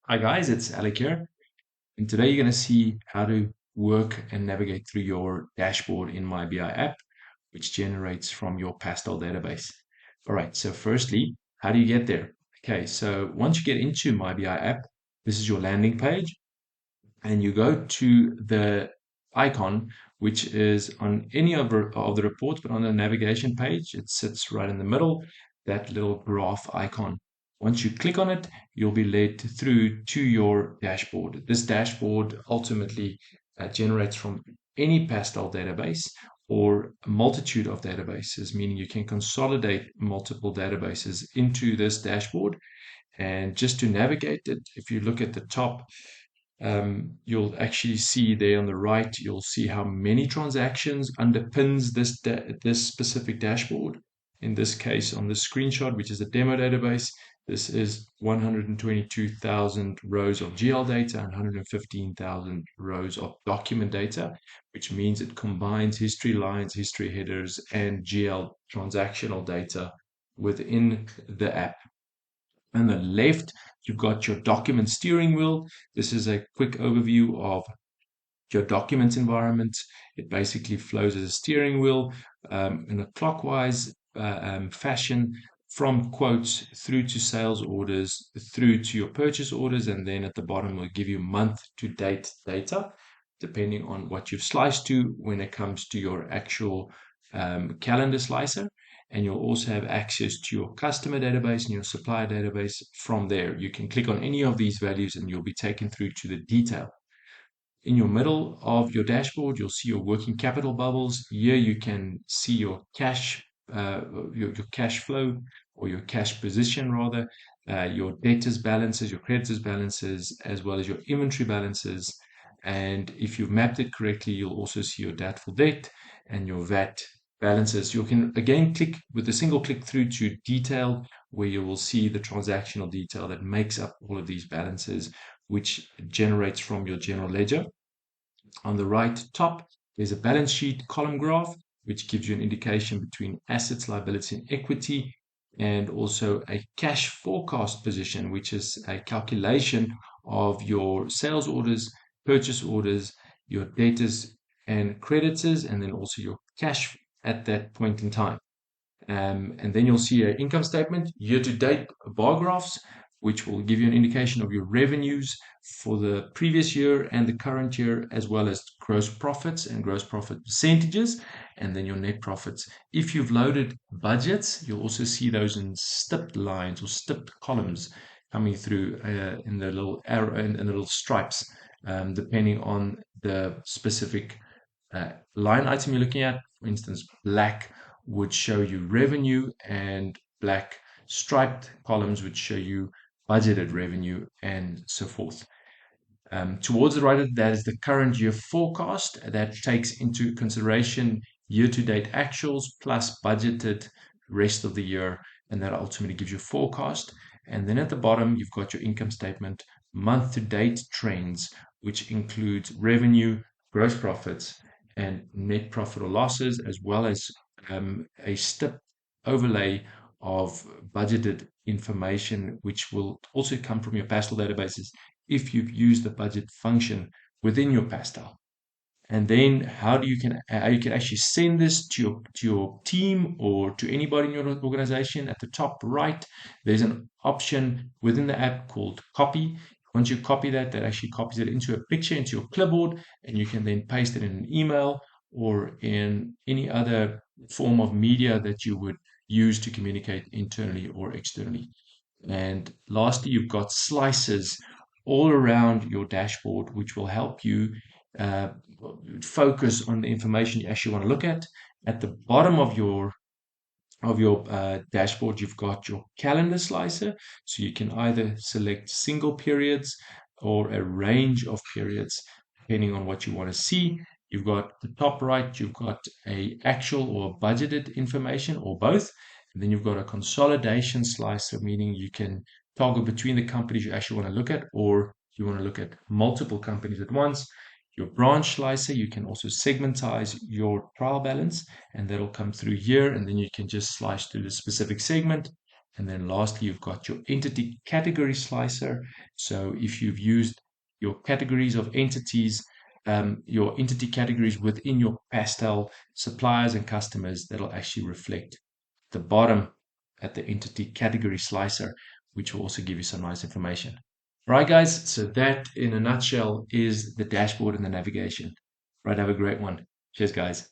Hi guys, it's Alec here, and today you're going to see how to work and navigate through your dashboard in MyBI app, which generates from your Pastel database. All right, so firstly, how do you get there? Okay, so once you get into MyBI app, this is your landing page, and you go to the icon, which is on any of the reports, but on the navigation page, it sits right in the middle, that little graph icon. Once you click on it, you'll be led through to your dashboard. This dashboard ultimately generates from any Pastel database or a multitude of databases, meaning you can consolidate multiple databases into this dashboard. And just to navigate it, if you look at the top, you'll actually see there on the right, you'll see how many transactions underpins this specific dashboard. In this case, on the screenshot, which is a demo database, this is 122,000 rows of GL data and 115,000 rows of document data, which means it combines history lines, history headers, and GL transactional data within the app. On the left, you've got your document steering wheel. This is a quick overview of your documents environment. It basically flows as a steering wheel in a clockwise fashion from quotes through to sales orders, through to your purchase orders, and then at the bottom will give you month to date data, depending on what you've sliced to when it comes to your actual calendar slicer. And you'll also have access to your customer database and your supplier database from there. You can click on any of these values and you'll be taken through to the detail. In your middle of your dashboard, you'll see your working capital bubbles. Here you can see your cash, your cash flow or your cash position rather, your debtors balances, your creditors balances, as well as your inventory balances. And if you've mapped it correctly, you'll also see your doubtful debt and your VAT balances. You can again click with a single click through to detail, where you will see the transactional detail that makes up all of these balances, which generates from your general ledger. On the right top, there's a balance sheet column graph, which gives you an indication between assets, liability, and equity, and also a cash forecast position, which is a calculation of your sales orders, purchase orders, your debtors and creditors, and then also your cash at that point in time. And then you'll see an income statement, year-to-date bar graphs, which will give you an indication of your revenues for the previous year and the current year, as well as gross profits and gross profit percentages, and then your net profits. If you've loaded budgets, you'll also see those in stepped lines or stepped columns coming through in the little arrow and the little stripes, depending on the specific line item you're looking at. For instance, black would show you revenue, and black striped columns would show you budgeted revenue, and so forth. Towards the right of that is the current year forecast that takes into consideration year-to-date actuals plus budgeted rest of the year, and that ultimately gives you a forecast. And then at the bottom, you've got your income statement, month-to-date trends, which includes revenue, gross profits, and net profit or losses, as well as a step overlay of budgeted information, which will also come from your Pastel databases if you've used the budget function within your Pastel. And then how you can actually send this to your team or to anybody in your organization. At the top right, there's an option within the app called copy. Once you copy that, that actually copies it into a picture, into your clipboard, and you can then paste it in an email or in any other form of media that you would use to communicate internally or externally. And lastly, you've got slices all around your dashboard, which will help you focus on the information you actually want to look at. At the bottom of your dashboard, you've got your calendar slicer, so you can either select single periods or a range of periods depending on what you want to see. You've got the top right, you've got a actual or budgeted information or both. And then you've got a consolidation slicer, meaning you can toggle between the companies you actually want to look at, or you want to look at multiple companies at once. Your branch slicer, you can also segmentize your trial balance, and that'll come through here, and then you can just slice through the specific segment. And then lastly, you've got your entity category slicer. So if you've used your categories of entities, your entity categories within your Pastel suppliers and customers, that'll actually reflect the bottom at the entity category slicer, which will also give you some nice information. Right, guys. So that in a nutshell is the dashboard and the navigation. Right. Have a great one. Cheers, guys.